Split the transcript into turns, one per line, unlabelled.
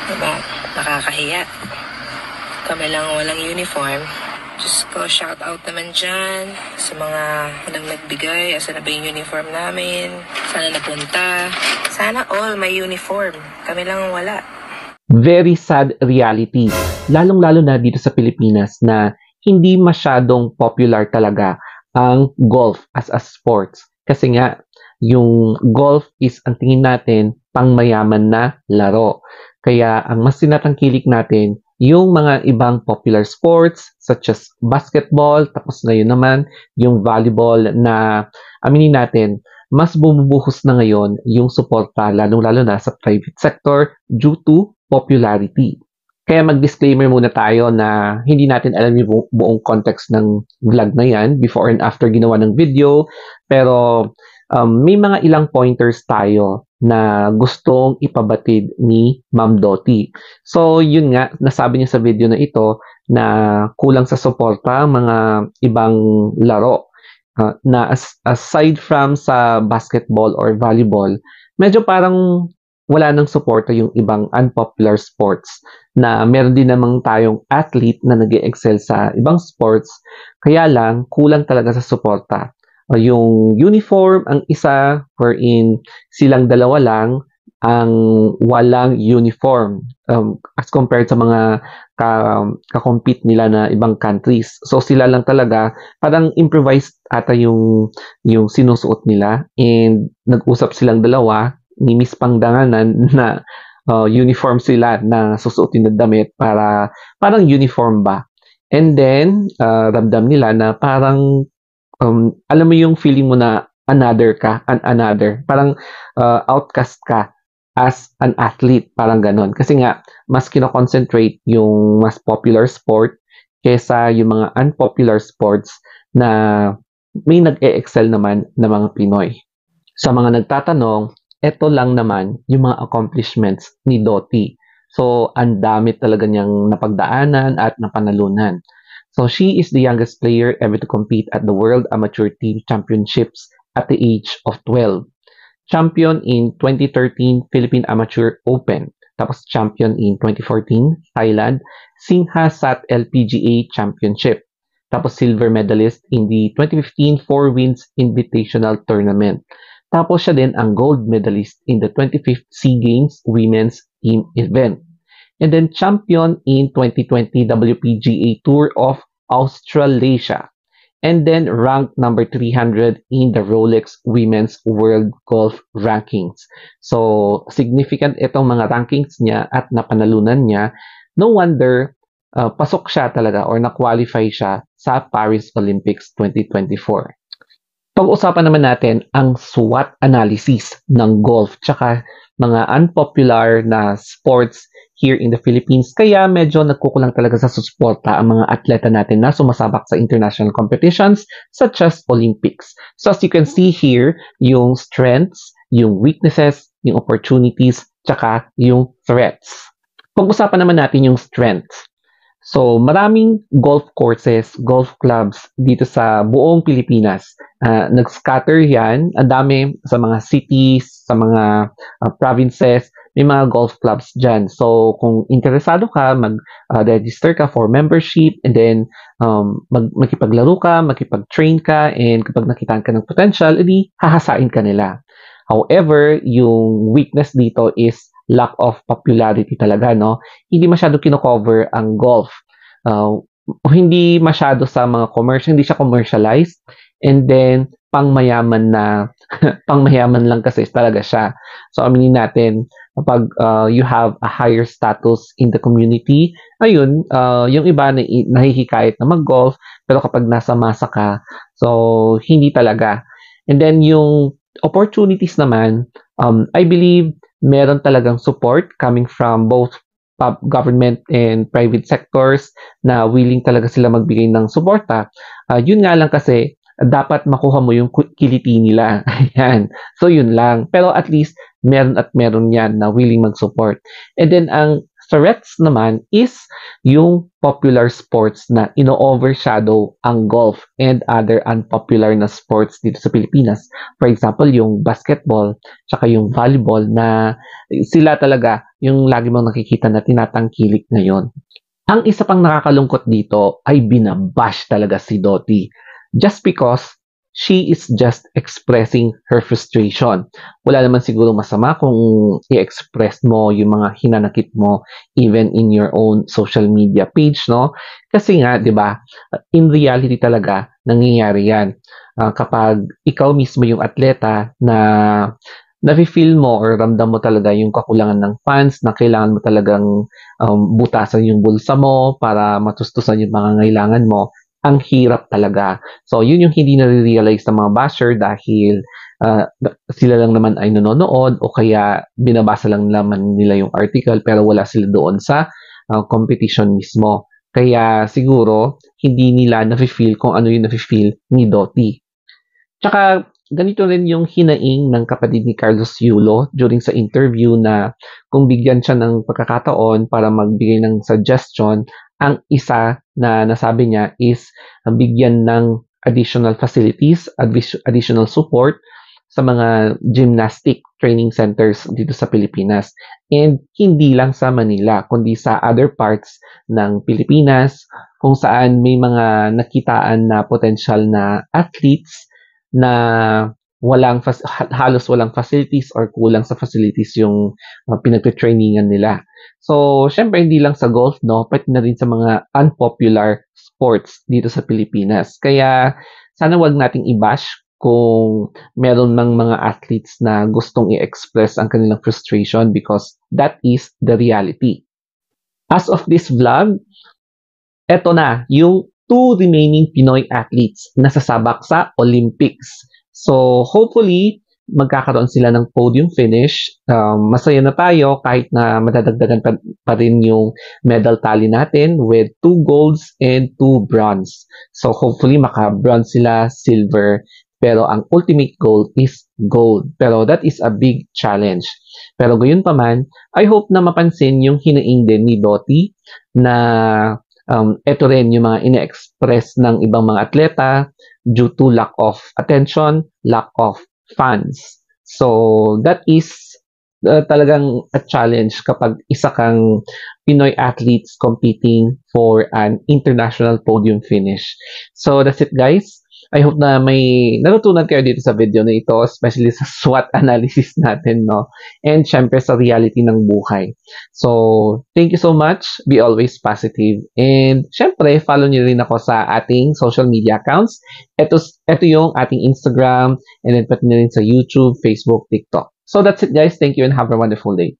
Diba? Nakakahiya. Kami lang walang uniform. Diyos ko, shout out naman dyan sa mga walang nagbigay. Asa na ba yung uniform namin? Sana napunta? Sana all may uniform. Kami lang wala.
Very sad reality, lalong-lalo na dito sa Pilipinas na hindi masyadong popular talaga ang golf as a sports. Kasi nga, yung golf is ang tingin natin pangmayaman na laro. Kaya ang mas tinatangkilik natin yung mga ibang popular sports such as basketball, tapos ngayon naman yung volleyball na aminin natin, mas bumubuhos na ngayon yung suporta lalong-lalo na sa private sector due to popularity. Kaya mag-disclaimer muna tayo na hindi natin alam yung buong context ng vlog na yan before and after ginawa ng video. Pero may mga ilang pointers tayo na gustong ipabatid ni Ma'am Dottie. So yun nga, nasabi niya sa video na ito na kulang sa suporta mga ibang laro. Na aside from sa basketball or volleyball, medyo parang wala nang suporta yung ibang unpopular sports na meron din namang tayong athlete na nag-excel sa ibang sports, kaya lang kulang talaga sa suporta. Yung uniform ang isa wherein silang dalawa lang ang walang uniform as compared sa mga ka-compete nila na ibang countries. So sila lang talaga parang improvised ata yung sinusuot nila and nag-usap silang dalawa ni Miss Pangdanganan na uniform sila na susuotin na damit para parang uniform ba. And then ramdam nila na parang alam mo yung feeling mo na another ka, another. Parang outcast ka as an athlete, parang ganon. Kasi nga, mas kino-concentrate yung mas popular sport kesa yung mga unpopular sports na may nag-e-excel naman na mga Pinoy. Sa mga nagtatanong, eto lang naman yung mga accomplishments ni Dottie. So, ang dami talaga niyang napagdaanan at napanalunan. So, she is the youngest player ever to compete at the World Amateur Team Championships at the age of 12. Champion in 2013 Philippine Amateur Open. Tapos champion in 2014 Thailand Singha Sat LPGA Championship. Tapos silver medalist in the 2015 Four Winds Invitational Tournament. Tapos siya din ang gold medalist in the 25th SEA Games Women's Team event. And then champion in 2020 WPGA Tour of Australasia. And then ranked number 300 in the Rolex Women's World Golf Rankings. So significant itong mga rankings niya at napanalunan niya. No wonder pasok siya talaga or na-qualify siya sa Paris Olympics 2024. Pag-usapan naman natin ang SWOT analysis ng golf tsaka mga unpopular na sports here in the Philippines. Kaya medyo nagkukulang talaga sa susuporta ang mga atleta natin na sumasabak sa international competitions such as Olympics. So as you can see here, yung strengths, yung weaknesses, yung opportunities, tsaka yung threats. Pag-usapan naman natin yung strengths. So, maraming golf courses, golf clubs dito sa buong Pilipinas. Nag-scatter yan. Ang dami sa mga cities, sa mga provinces, may mga golf clubs dyan. So, kung interesado ka, mag-register ka for membership and then makipaglaro ka, makipag-train ka, and kapag nakitaan ka ng potential, edi hahasain ka nila. However, yung weakness dito is lack of popularity talaga, no? Hindi masyado kino-cover ang golf. Hindi masyado sa mga commercial, hindi siya commercialized. And then, pangmayaman na, pangmayaman lang kasi talaga siya. So, aminin natin, kapag you have a higher status in the community, ayun, yung iba na nahihikayat na mag-golf, pero kapag nasa masa ka, so, hindi talaga. And then, yung opportunities naman, I believe, meron talagang support coming from both government and private sectors na willing talaga sila magbigay ng suporta. Yun nga lang kasi, dapat makuha mo yung kiliti nila. Ayan. So, yun lang. Pero at least, meron at meron yan na willing mag-support. And then, ang threats naman is yung popular sports na ino-overshadow ang golf and other unpopular na sports dito sa Pilipinas. For example, yung basketball, tsaka yung volleyball na sila talaga yung lagi mong nakikita na tinatangkilik ngayon. Ang isa pang nakakalungkot dito ay binabash talaga si Dottie just because she is just expressing her frustration. Wala naman siguro masama kung i-express mo yung mga hinanakit mo even in your own social media page, no? Kasi nga, 'di ba? In reality talaga nangyayari 'yan. Kapag ikaw mismo yung atleta na nafe-feel mo or ramdam mo talaga yung kakulangan ng funds na kailangan mo talagang butasan yung bulsa mo para matustusan yung mga ngailangan mo, ang hirap talaga. So, yun yung hindi nare-realize ng mga basher dahil sila lang naman ay nanonood o kaya binabasa lang naman nila yung article pero wala sila doon sa competition mismo. Kaya siguro, hindi nila nafe-feel kung ano yung nafe-feel ni Dottie. Tsaka, ganito rin yung hinaing ng kapatid ni Carlos Yulo during sa interview na kung bigyan siya ng pagkakataon para magbigay ng suggestion, ang isa na nasabi niya is bigyan ng additional facilities, additional support sa mga gymnastic training centers dito sa Pilipinas. And hindi lang sa Manila, kundi sa other parts ng Pilipinas kung saan may mga nakitaan na potential na athletes na halos walang facilities or kulang sa facilities yung pinagte-trainingan nila. So, syempre hindi lang sa golf, no, pati na rin sa mga unpopular sports dito sa Pilipinas. Kaya sana wag nating i-bash kung meron ng mga athletes na gustong i-express ang kanilang frustration because that is the reality. As of this vlog, eto na yung 2 remaining Pinoy athletes na sasabak sa Olympics. So, hopefully, magkakaroon sila ng podium finish. Masaya na tayo kahit na madadagdagan pa rin yung medal tally natin with 2 golds and 2 bronze. So, hopefully, maka-bronze sila, silver. Pero ang ultimate goal is gold. Pero that is a big challenge. Pero gayon pa man, I hope na mapansin yung hinaing din ni Dottie na ito rin yung mga ine-express ng ibang mga atleta due to lack of attention, lack of funds. So, that is talagang a challenge kapag isa kang Pinoy athletes competing for an international podium finish. So, that's it guys. I hope na may natutunan kayo dito sa video na ito, especially sa SWOT analysis natin, no? And syempre sa reality ng buhay. So, thank you so much. Be always positive. And syempre, follow niyo rin ako sa ating social media accounts. Ito yung ating Instagram, and then pati na rin sa YouTube, Facebook, TikTok. So, that's it guys. Thank you and have a wonderful day.